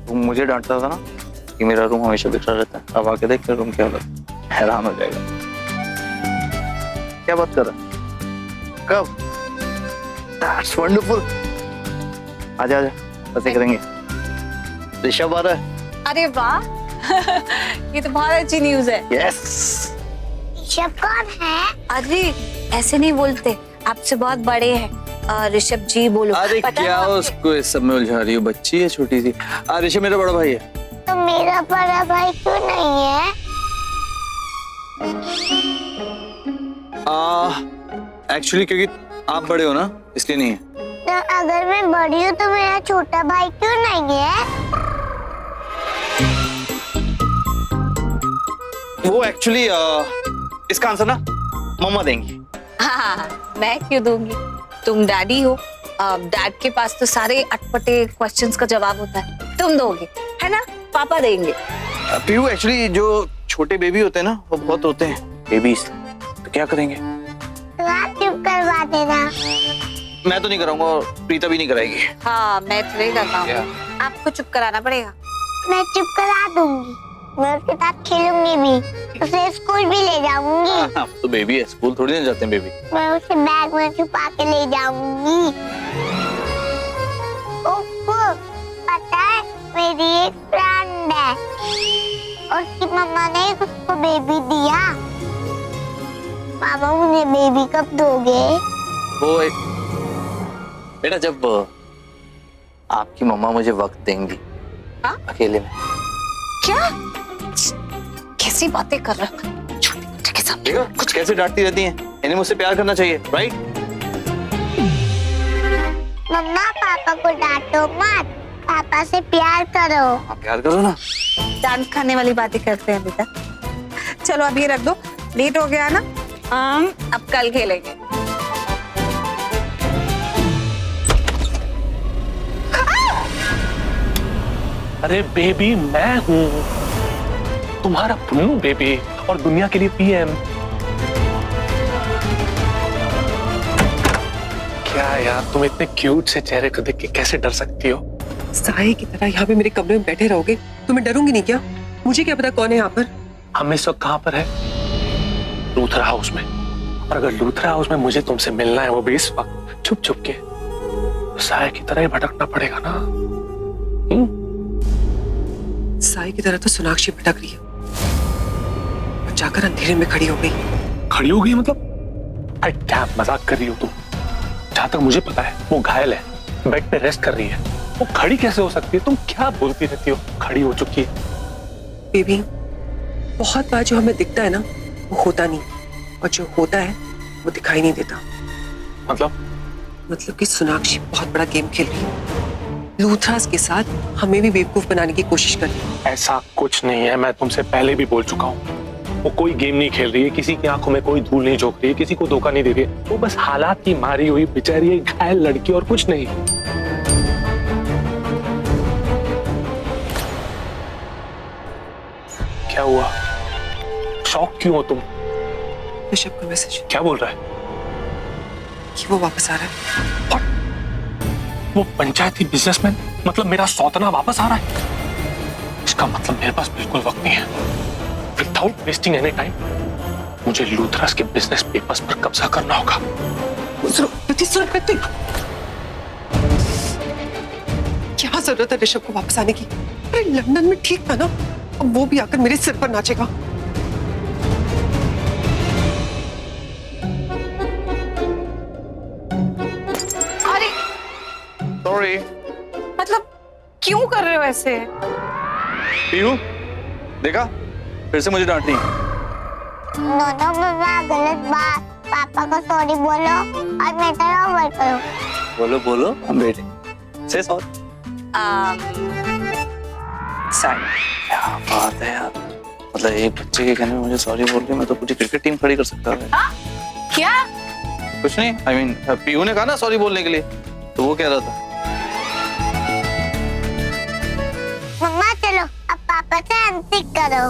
तुम मुझे डांटता था ना कि मेरा रूम हमेशा बिखरा रहता है, अब आके देख मेरा रूम क्या हालत है, हैरान हो जाएगा। क्या बात कर रहा है? कब? That's wonderful. आजा आजा, मजे करेंगे। ऋषभ आ रहा है। अरे वाह ये तो बहुत अच्छी न्यूज़ है। Yes. ऋषभ कौन है? अरे ऐसे नहीं बोलते, आपसे बहुत बड़े हैं। ऋषभ जी बोलो। अरे पता क्या है उसको इस सब में उलझा रही हो, बच्ची है छोटी सी। ऋषभ मेरा बड़ा भाई है। तो मेरा बड़ा भाई क्यों नहीं है? एक्चुअली क्योंकि आप बड़े हो ना, इसलिए नहीं है। तो अगर मैं बड़ी हूँ तो मेरा छोटा भाई क्यों नहीं है? वो एक्चुअली इसका आंसर ना मम्मा देंगी। हाँ, मैं क्यों दूंगी? तुम डैडी हो। डैड के पास तो सारे अटपटे क्वेश्चंस का जवाब होता है, तुम दोगे है ना? पापा देंगे। पीयू एक्चुअली जो छोटे बेबी होते हैं ना, वो बहुत होते हैं बेबीज, तो क्या करेंगे? तो आप चुप करवा देना। मैं तो नहीं कराऊंगा और प्रीता भी नहीं कराएगी। हाँ, मैं तो नहीं करता क्या? हूँ, आपको चुप कराना पड़ेगा। मैं चुप करा दूंगी, मैं उसके साथ खेलूंगी भी, उसे स्कूल भी ले जाऊंगी। अब तो बेबी है, स्कूल थोड़ी ना जाते हैं बेबी। मैं उसे बैग में छुपा के ले जाऊंगी। ओप्पो, पता है मेरी एक फ्रेंड है और उसकी मम्मा ने उसको बेबी दिया। पापा मुझे बेबी कब दोगे? वो बेटा जब आपकी मम्मा मुझे वक्त देंगी। हाँ? अकेले में। क्या कैसी बातें कर रहे हो छोटे बच्चे के सामने? देखो कुछ कैसे डांटती रहती हैं, इन्हें मुझसे प्यार करना चाहिए, राइट? मम्मा पापा को डांटो मत, पापा से प्यार करो। आप प्यार करो ना। डांट खाने वाली बातें करते हैं बेटा। चलो अब ये रख दो, लेट हो गया ना, हम अब कल खेलेंगे। अरे बेबी मैं हूँ तुम्हारा पुन्नू बेबी और दुनिया के लिए पीएम। क्या यार तुम इतने क्यूट से चेहरे को देख के कैसे डर सकती हो? साए की तरह यहाँ पे मेरे कमरे में बैठे रहोगे तो मैं डरूंगी नहीं क्या? मुझे क्या पता कौन है यहाँ पर? हम इस वक्त कहाँ पर है? लूथरा हाउस में। और अगर लूथरा हाउस में मुझे तुमसे मिलना है, वो भी इस वक्त छुप छुप के, तो साए की तरह ही भटकना पड़ेगा ना। साए की तरह तो सोनाक्षी भटक रही है और जाकर अंधेरे में खड़ी हो गई। खड़ी हो गई मतलब? अरे क्या मजाक कर रही हो तुम? जहां तक मुझे पता है वो घायल है, बेड पे रेस्ट कर रही है। वो खड़ी कैसे हो सकती है? तुम क्या बोलती रहती हो? खड़ी हो चुकी है। बेबी, बहुत बार जो हमें दिखता है ना वो होता नहीं, और जो होता है वो दिखाई नहीं देता। मतलब कि सोनाक्षी बहुत बड़ा गेम खेल रही है, लूथरास के साथ हमें भी बेवकूफ बनाने की कोशिश कर रही है। ऐसा कुछ नहीं है, मैं तुमसे पहले भी बोल चुका हूँ। वो कोई गेम नहीं खेल रही है, किसी की आंखों में कोई धूल नहीं झोंक रही है, किसी को धोखा नहीं दे रही है। वो बस हालात की मारी हुई बेचारी एक घायल लड़की और कुछ नहीं। क्या हुआ? शॉक क्यों हो तुम? ऋषभ का मैसेज क्या बोल रहा है? कि वो वापस आ रहा है। What? वो पंचायती बिजनेसमैन, मतलब मेरा सौतना वापस आ रहा है? इसका मतलब मेरे पास बिल्कुल वक्त नहीं है। विदाउट वेस्टिंग एनी टाइम मुझे लूथरास के बिजनेस पेपर्स पर कब्जा करना होगा। क्या जरूरत है ऋषभ को वापस आने की? अरे लंदन में ठीक था ना, अब वो भी आकर मेरे सिर पर नाचेगा। अरे सॉरी। मतलब क्यों कर रहे हो ऐसे? पीयू देखा, फिर से मुझे डांट रही है। दोनों मम्मा गलत बात, पापा को सॉरी बोलो और मैटर ओवर करो। बोलो बोलो हम बेटे से सॉरी। सॉरी। क्या बात है यार, मतलब एक बच्चे के कहने में मुझे सॉरी बोल रही, मैं तो पूरी क्रिकेट टीम खड़ी कर सकता था। क्या? कुछ नहीं, आई मीन पीयू ने कहा ना सॉरी बोलने के लिए, तो वो कह रहा था। मम्मा चलो अब पापा से अनसिक करो।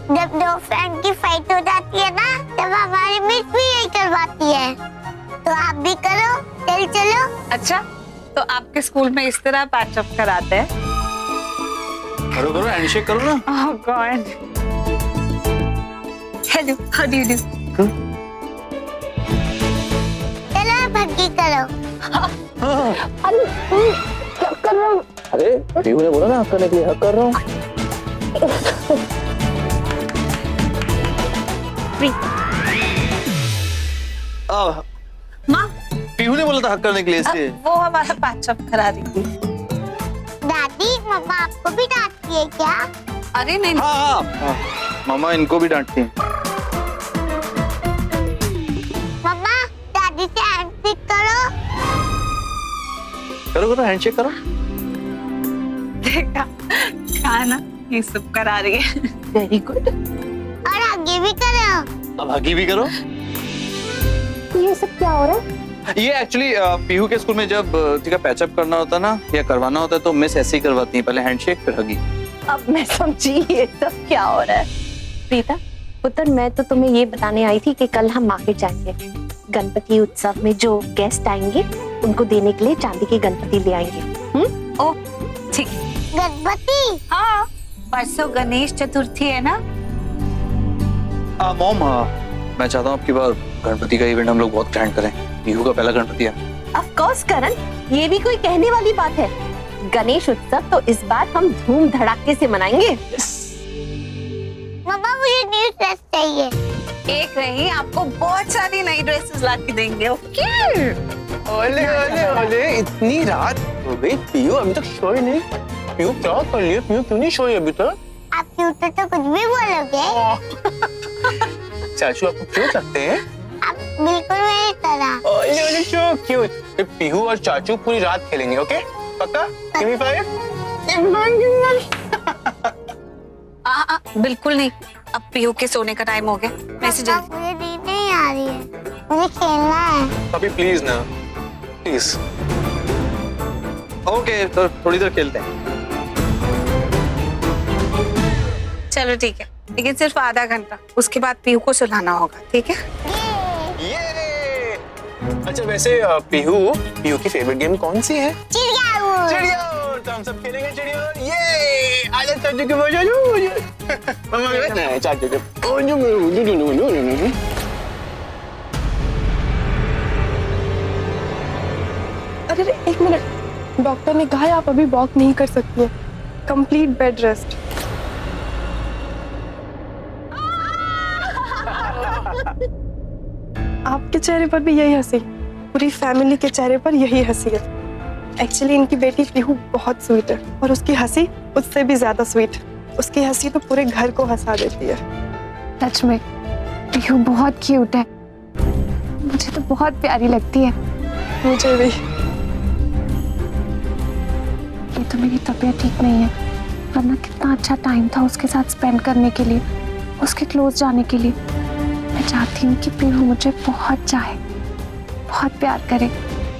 जब दो फ्रेंड की फाइट हो जाती है ना, तब हमारी मिस भी यही करवाती है, तो आप भी करो, चलो। अच्छा, तो आपके स्कूल में इस तरह पैचअप कराते हैं? करो करो हैंडशेक करो ना। Oh God. Hello, how do you do? चलो भग्गी करो। क्या कर रहा हूँ? अरे पीहू ने बोला ना हक करने के लिए हक कर रहा हूँ। माँ, पीहू ने बोला था हक करने के लिए इसलिए। वो हमारा पैचअप करा रही थी। दादी मम्मा आपको भी डांटती है क्या? अरे नहीं, हाँ मामा इनको भी डांटती हैं। मम्मा दादी से हैंडशेक करो। करो करो हैंडशेक करो। देखा कहा ना, ये सब करा रही है। Very good. और आगे भी करो। अब हगी भी करो। ये सब क्या हो रहा है? ये एक्चुअली पीहू के स्कूल में जब ठीक पैचअप करना होता ना या करवाना होता है तो मिस ऐसे ही करवाती हैं, पहले हैंडशेक फिर हगी। अब मैं समझी ये सब क्या हो रहा है। प्रीता पुत्र, मैं तो तुम्हें ये बताने आई थी कि कल हम मार्केट जाएंगे। गणपति उत्सव में जो गेस्ट आएंगे उनको देने के लिए चांदी के गणपति ले आएंगे। ओ ठीक। गणपति? हाँ, परसों गणेश चतुर्थी है ना। मॉम मैं चाहता हूँ आपकी बार गणपति का इवेंट हम लोग बहुत ग्रैंड करें। पीहू का पहला गणपति है। ऑफ कोर्स करण, ये भी कोई कहने वाली बात है। गणेश उत्सव तो इस बार हम धूम धड़ाके से मनाएंगे। मम्मा मुझे न्यू ड्रेस चाहिए। एक नहीं, आपको बहुत सारी नई ड्रेसेस ला के देंगे। ओके। ओले ओले ओले, इतनी रात हो गई, पीहू अभी तक सोई नहीं। पीहू क्या कर लिया? पीहू क्यों नहीं सोई अभी तक? आप क्यूट तो कुछ भी बोलोगे। चाचू आपको क्यों लगते हैं? आप बिल्कुल मेरी तरह। ओले ओले सो क्यूट। पीहू और चाचू पूरी रात खेलेंगे, ओके? पक्का? Give me 5। बिल्कुल नहीं, अब पीहू के सोने का टाइम हो गया। मैसेज पापा, मुझे नींद नहीं आ रही है, मुझे खेलना है। अभी प्लीज ना, प्लीज। ओके तो थोड़ी देर खेलते हैं। चलो ठीक है, लेकिन सिर्फ आधा घंटा, उसके बाद पीहू को सुलाना होगा, ठीक है? ये अच्छा, वैसे पीहू की फेवरेट गेम कौन सी है? चिड़िया उड़। चिड़िया उड़। तो हम सब खेलेंगे चिड़िया उड़। ये आजा चाचू के मजा लो। मम्मा के चाचू के अरे एक मिनट, डॉक्टर ने कहा है आप अभी वॉक नहीं कर सकती हैं, कंप्लीट बेड रेस्ट। आपके चेहरे पर भी यही हंसी, पूरी फैमिली के चेहरे पर यही हंसी है। एक्चुअली इनकी बेटी पीहू बहुत स्वीट है और उसकी हंसी उससे भी ज्यादा स्वीट। उसकी हंसी तो पूरे घर को हंसा देती है। सच में पीहू बहुत क्यूट है, मुझे तो बहुत प्यारी लगती है। मुझे भी। ये तो मेरी तबीयत ठीक नहीं है, वरना कितना अच्छा टाइम था उसके साथ स्पेंड करने के लिए, उसके क्लोज जाने के लिए। मैं चाहती हूँ कि पीहू मुझे बहुत चाहे, बहुत प्यार करे।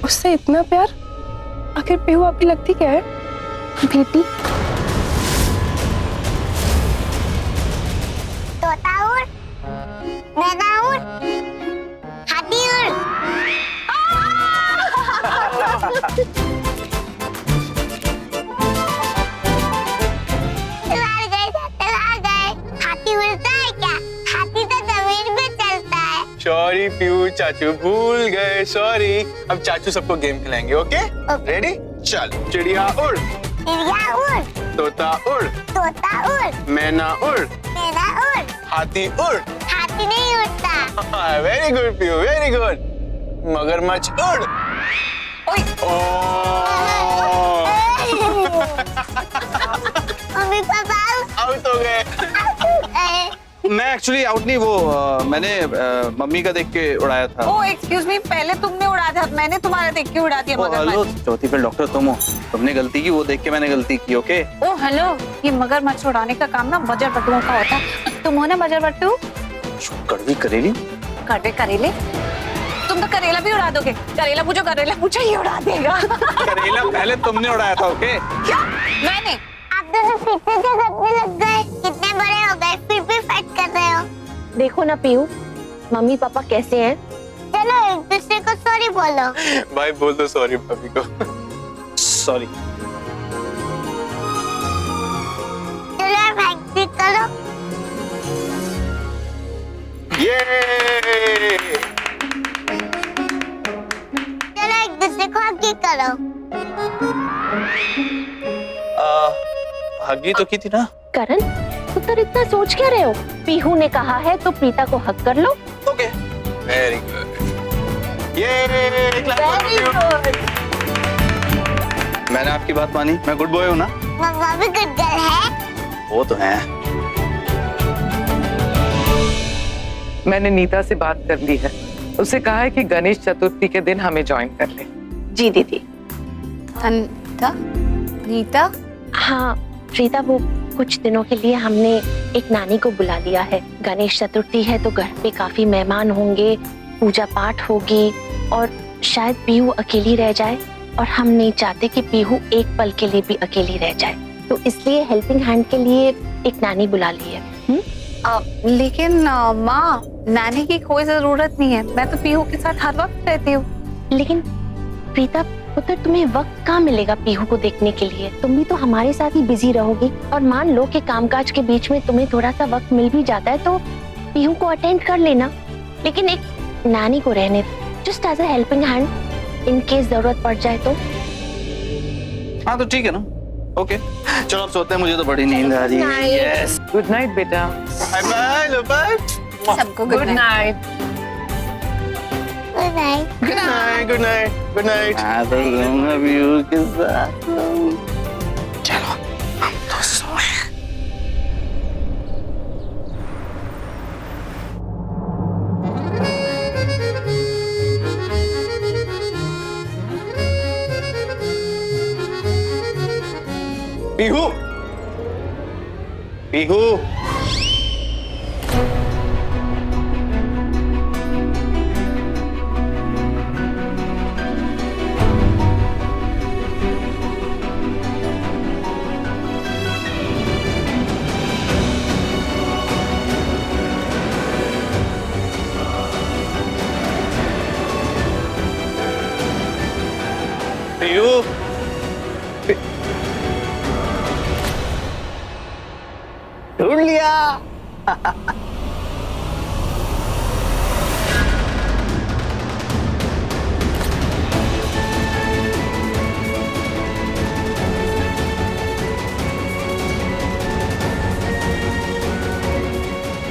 उससे इतना प्यार? आखिर पीहू आपकी लगती क्या है? बेटी। तोता उड़, मैना उड़, हाथी उड़। चला गए। हाथी उड़ता है क्या? हाथी तो जमीन पे चलता है। सॉरी पीहू, चाचू भूल गए, सॉरी। अब चाचू सबको गेम खिलाएंगे, ओके? रेडी? चल। चिड़िया उड़, चिड़िया उड़, तोता उड़, तोता उड़, मैना उड़, मैना उड़। हाथी उड़। हाथी नहीं उड़ता। Very good Pihu, very good. मगरमच्छ उड़। मम्मी पापा आउट हो गए। मैं एक्चुअली आउट नहीं, वो मैंने मम्मी का देख के उड़ाया था। ओ एक्सक्यूज मी, पहले तुमने उड़ा दिया, मैंने तुम्हारा देख के उड़ा दिया। हेलो, चौथी फिर डॉक्टर तुम हो, तुमने गलती की, वो देख के मैंने गलती की। ओके। ओ हेलो, ये मगरमच्छ उड़ाने का काम ना बजर बट्टुओं का होता है। तुम हो ना बजर बट्टू? कड़वी करेली। कड़वे करेले? तुम तो करेला भी उड़ा दोगे। करेला पूछो ये उड़ा देगा। करेला पहले तुमने उड़ाया था। ओके। क्या? मैंने? आप दोनों फिर से झगड़ने लग गए। कितने बड़े हो गए फिर भी फाइट कर रहे हो। देखो ना पीहू, मम्मी पापा कैसे हैं। चलो एक दूसरे को सॉरी बोलो। भाई बोल दो सॉरी भाभी को। सॉरी। हगी तो की थी ना। करण, पुत्र इतना सोच क्या रहे हो? पीहू ने कहा है तो प्रीता को हक कर लो। Okay, very good. ये मैंने आपकी बात मानी, मैं गुड बॉय हूँ ना। मम्मा भी गुड गर्ल है। वो तो है। मैंने नीता से बात कर ली है, उसे कहा है कि गणेश चतुर्थी के दिन हमें ज्वाइन कर ले। जी दीदी। नीता? नीता? हाँ प्रीता, वो कुछ दिनों के लिए हमने एक नानी को बुला लिया है। गणेश चतुर्थी है तो घर पे काफी मेहमान होंगे, पूजा पाठ होगी और शायद पीहू अकेली रह जाए, और हम नहीं चाहते कि पीहू एक पल के लिए भी अकेली रह जाए, तो इसलिए हेल्पिंग हैंड के लिए एक नानी बुला ली है। लेकिन माँ, नानी की कोई जरूरत नहीं है, मैं तो पीहू के साथ हर वक्त रहती हूँ। लेकिन प्रीता पुत्र, तुम्हें वक्त कहाँ मिलेगा पीहू को देखने के लिए? तुम भी तो हमारे साथ ही बिजी रहोगी, और मान लो कि कामकाज के बीच में तुम्हें थोड़ा सा वक्त मिल भी जाता है तो पीहू को अटेंड कर लेना, लेकिन एक नानी को रहने just as a helping hand, in case जरूरत पड़ जाए तो। हाँ तो ठीक है ना, ओके चलो अब सोते हैं, मुझे तो बड़ी नींद आ रही है। यस, गुड नाइट बेटा। Bye bye love. सबको good night. Good night. Good night, good night, good night. मैं तो रहूंगा पीहू के साथ। चलो हम तो सोए। पीहू, पीहू, पीहू, ढूंढ लिया।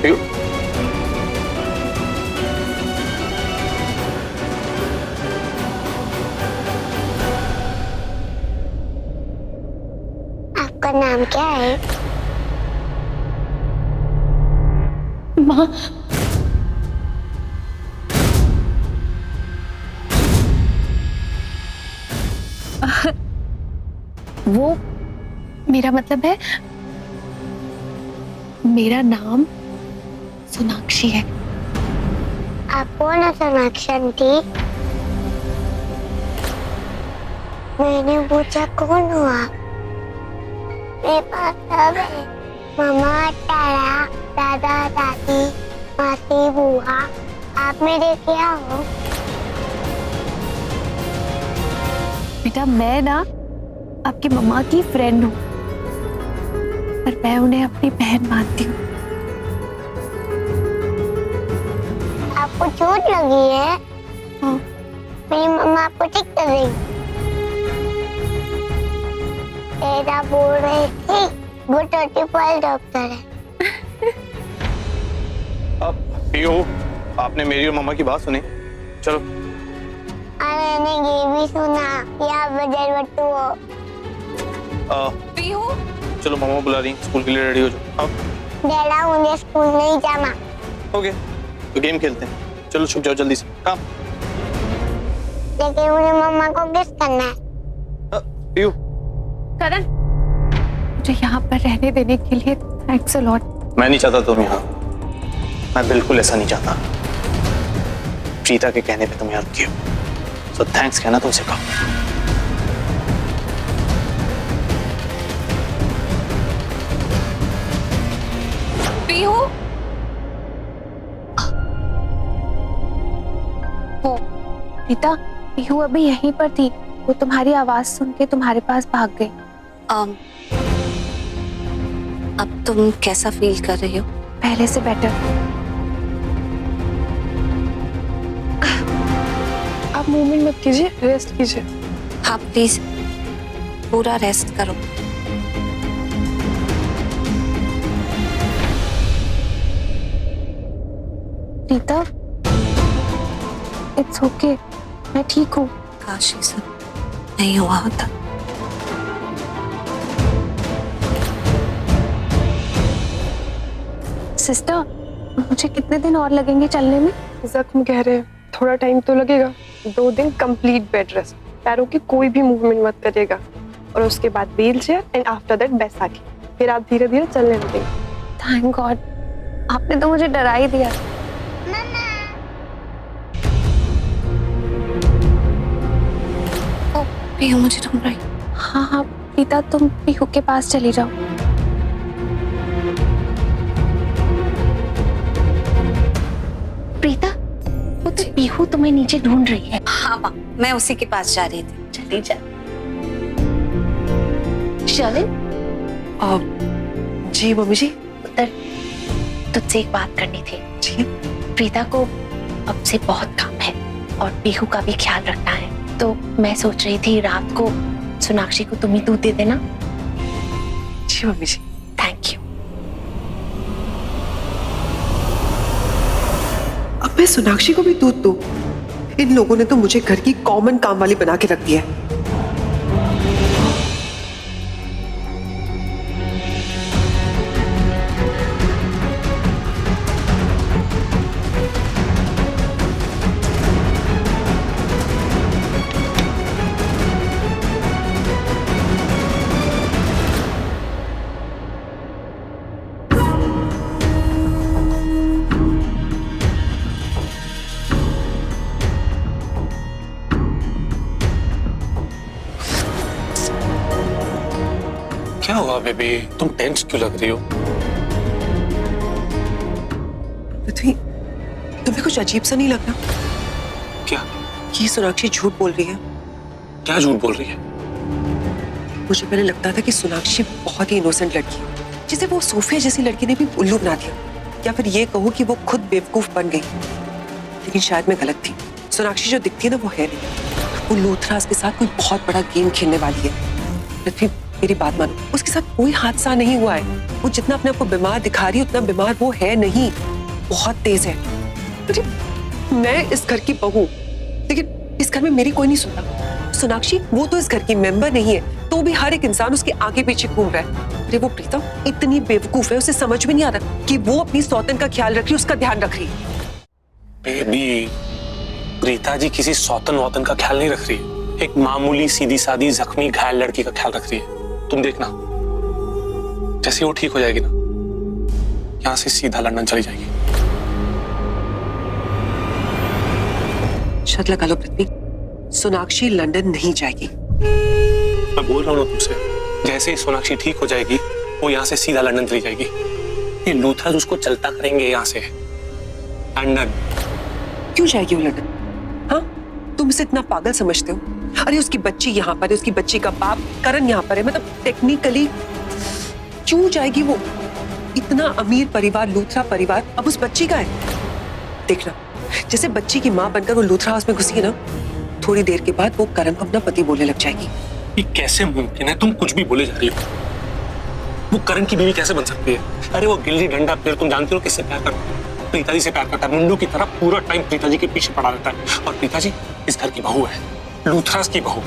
पीहू, आपका नाम क्या है? माँ, वो मेरा मतलब है, मेरा नाम सोनाक्षी है। आप कौन है सोनाक्षी थी? मैंने पूछा कौन हुआ? मेरे पास सब है, मामा, तारा, दादा, दादी, मासी, बुआ। आप मेरे क्या हो? बेटा मैं ना आपकी मम्मा की फ्रेंड हूँ, पर मैं उन्हें अपनी बहन मानती हूँ। आपको चोट लगी है? हाँ। मेरी मम्मा आपको ठीक कर देगी। तेरा बोल रही थी वो 30 डॉक्टर है। अब पीहू, आपने मेरी और मम्मा की बात सुनी, चलो। मैंने ये भी सुना कि आप बजर बट्टू हो। पीहू, चलो मम्मा बुला रही, स्कूल के लिए रेडी हो जाओ। अब डैडा मुझे स्कूल नहीं जाना। ओके, तो गेम खेलते हैं, चलो छुप जाओ जल्दी से, काम। लेकिन मुझे मम्मा को किस करना है। पीहू, करण, मुझे यहाँ पर रहने देने के लिए थैंक्स अ लॉट। मैं नहीं चाहता तुम यहाँ, मैं बिल्कुल ऐसा नहीं चाहता। प्रीता के कहने पे तुम यहाँ रुकी हो, सो थैंक्स कहना तुमसे कहो। पीहू, रीता, पीहू अभी यहीं पर थी, वो तुम्हारी आवाज सुन के तुम्हारे पास भाग गई। अब तुम कैसा फील कर रही हो? पहले से बेटर। आप मूवमेंट मत कीजिए, रेस्ट कीजिए। हाँ प्लीज, पूरा रेस्ट करो। प्रीता, इट्स ओके, मैं ठीक हूँ। काश ये सब नहीं हुआ होता। सिस्टर, मुझे कितने दिन और लगेंगे चलने में? जख्म गहरे रहे हैं, थोड़ा टाइम तो लगेगा। 2 दिन कंप्लीट बेड रेस्ट, पैरों की कोई भी मूवमेंट मत करिएगा, और उसके बाद wheel chair and after that Baisakhi. फिर आप धीरे धीरे चलने लगेंगे। थैंक गॉड, आपने तो मुझे डरा ही दिया। ओ, पीहू मुझे ढूंढ रही। हाँ हाँ प्रीता, तुम पीहू के पास चली जाओ। प्रीता, वो तो पीहू तुम्हें नीचे ढूंढ रही है। हाँ माँ, मैं उसी के पास जा रही थी। चली जा। शर्लिन, जी मम्मी जी। पुत्र, तुझसे एक बात करनी थी। जी। प्रीता को अब से बहुत काम है और पीहू का भी ख्याल रखना है, तो मैं सोच रही थी रात को सोनाक्षी को तुम ही दूध दे देना। जी मम्मी जी। Thank you. अब मैं सोनाक्षी को भी दूध दूं? इन लोगों ने तो मुझे घर की कॉमन काम वाली बना के रख दिया है। क्या हुआ बेबी, तुम टेंस क्यों लग रही हो? पृथ्वी, तुम्हें कुछ अजीब सा नहीं लग रहा? क्या? ये सोनाक्षी झूठ बोल रही है। क्या झूठ बोल रही है? मुझे पहले लगता था कि सोनाक्षी बहुत ही इनोसेंट लड़की है, जिसे वो सोफिया जैसी लड़की ने भी उल्लू बना दिया, या फिर ये कहो कि वो खुद बेवकूफ बन गई। लेकिन शायद मैं गलत थी। सोनाक्षी जो दिखती है ना, वो है नहीं। वो लूथराज के साथ कोई बहुत बड़ा गेम खेलने वाली है। पृथ्वी, मेरी बात मानो, उसके साथ कोई हादसा नहीं हुआ है। वो जितना अपने आप को बीमार दिखा रही है उतना बीमार वो है नहीं। बहुत तेज है। अरे मैं इस घर की बहू, लेकिन इस घर में मेरी कोई नहीं सुनता। सोनाक्षी, वो तो इस घर की मेंबर नहीं है, तो भी हर एक इंसान उसके आगे पीछे घूम रहा है। अरे वो प्रीता इतनी बेवकूफ है, उसे समझ में नहीं आ रहा कि वो अपनी सौतन का ख्याल रख रही है, उसका ध्यान रख रही है। बेबी, प्रीता जी किसी सौतन वौतन का ख्याल नहीं रख रही है। एक मामूली सीधी सादी जख्मी घायल लड़की का ख्याल रख रही है। तुम देखना, जैसे वो ठीक हो जाएगी ना, यहां से सीधा लंदन चली जाएगी। शर्त लगा लो पृथ्वी, सोनाक्षी लंदन नहीं जाएगी। मैं बोल रहा हूँ ना तुमसे, जैसे ही सोनाक्षी ठीक हो जाएगी वो यहाँ से सीधा लंदन चली जाएगी। ये लूथराज उसको चलता करेंगे यहाँ से लंदन। क्यों जाएगी वो लंदन? हाँ, तुम इसे इतना पागल समझते हो? अरे उसकी बच्ची यहाँ पर है, उसकी बच्ची का बाप करण यहाँ पर है। मतलब टेक्निकली क्यों जाएगी वो? इतना अमीर परिवार, लूथरा परिवार, अब उस बच्ची का है। देखना, जैसे बच्ची की माँ बनकर वो लूथरा हाउस में घुसी ना, थोड़ी देर के बाद वो करण को अपना पति बोलने लग जाएगी। ये कैसे मुमकिन है? तुम कुछ भी बोले जा रही हो। वो करण की बीवी कैसे बन सकती है? अरे वो गिल्ली डंडा प्लेयर, तुम जानते हो किससे प्यार करता है? प्रीता जी से प्यार करता है। मुंडू की तरह पूरा टाइम प्रीता जी के पीछे पड़ा रहता है। और प्रीता जी इस घर की बहू है, लूथराज की बहू,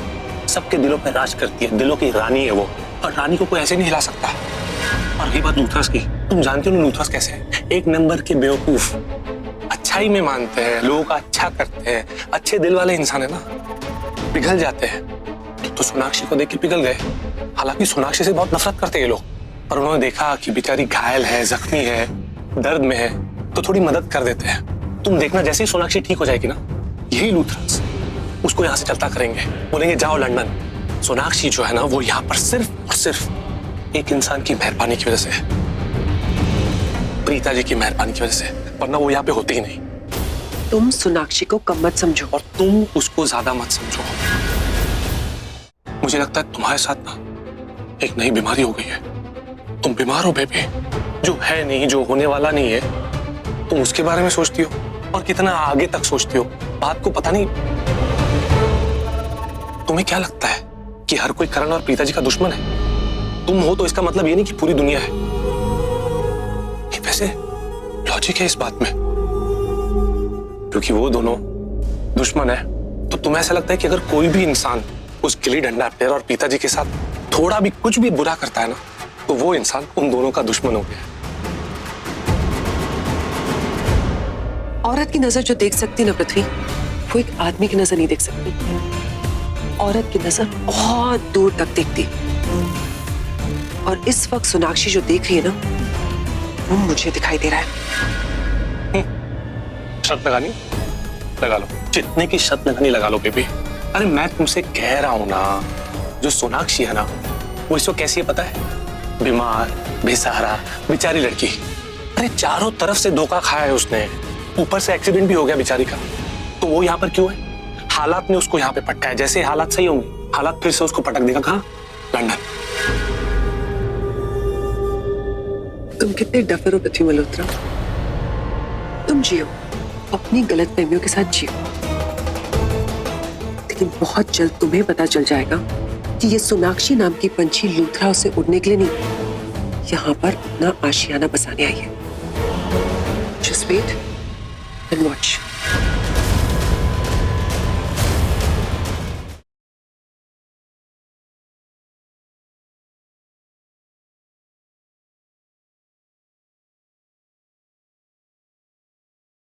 सबके दिलों पर राज करती है, दिलों की रानी है वो, और रानी को कोई ऐसे नहीं हिला सकता। और रही बात लूथराज की, तुम जानते हो ना लूथराज कैसे है? एक नंबर के बेवकूफ, अच्छाई में मानते हैं, लोगों का अच्छा करते हैं, अच्छे दिल वाले इंसान है ना, पिघल जाते हैं। तो सोनाक्षी को देख के पिघल गए। हालांकि सोनाक्षी से बहुत नफरत करते हैं ये लोग, पर उन्होंने देखा कि बेचारी घायल है, जख्मी है, दर्द में है, तो थोड़ी मदद कर देते हैं। तुम देखना, जैसे ही सोनाक्षी ठीक हो जाएगी ना, यही लूथराज उसको यहाँ से चलता करेंगे, बोलेंगे जाओ लंदन। सोनाक्षी जो है ना, वो यहाँ पर सिर्फ और सिर्फ एक इंसान की मेहरबानी की वजह से है, प्रीता जी की मेहरबानी की वजह से, वरना वो यहाँ पे होती ही नहीं। तुम सोनाक्षी को कम मत समझो और तुम उसको ज्यादा मत समझो। मुझे लगता है तुम्हारे साथ ना एक नई बीमारी हो गई है। तुम बीमार हो बेबी, जो है नहीं, जो होने वाला नहीं है, तुम उसके बारे में सोचती हो, और कितना आगे तक सोचती हो। बात को पता नहीं, तुम्हें क्या लगता है कि हर कोई करण और प्रीता जी का दुश्मन है? तुम हो तो इसका मतलब ये नहीं कि पूरी दुनिया है। ये वैसे लॉजिक है इस बात में। क्योंकि वो दोनों दुश्मन है, तो तुम्हें ऐसा लगता है कि अगर कोई भी इंसान उस गिल्ली डंडा प्लेयर और पिताजी के साथ थोड़ा भी कुछ भी बुरा करता है ना, तो वो इंसान उन दोनों का दुश्मन हो गया। औरत की नजर जो देख सकती ना पृथ्वी, वो एक आदमी की नजर नहीं देख सकती। औरत की नजर बहुत दूर तक देखती, और इस वक्त सोनाक्षी जो देख रही है ना, वो मुझे दिखाई दे रहा है। शर्त लगानी लगा लो, जितने की शर्त लगानी लगा लो बेबी। अरे मैं तुमसे कह रहा हूं ना, जो सोनाक्षी है ना, वो इसको कैसी है पता है? बीमार, बेसहारा, बेचारी लड़की। अरे चारों तरफ से धोखा खाया है उसने, ऊपर से एक्सीडेंट भी हो गया बेचारी का। तो वो यहाँ पर क्यों है? हालात ने उसको यहाँ पे पटका है। जैसे हालात सही होंगे, हालात फिर से उसको पटक देगा। कहाँ? लंदन। तुम कितने डफर हो पृथ्वी मल्होत्रा। तुम जियो, अपनी गलतफहमियों के साथ जियो, लेकिन बहुत जल्द तुम्हें पता चल जाएगा कि ये सोनाक्षी नाम की पंछी लूथरा उसे उड़ने के लिए नहीं, यहाँ पर अपना आशियाना बसाने आई है। Just wait and watch.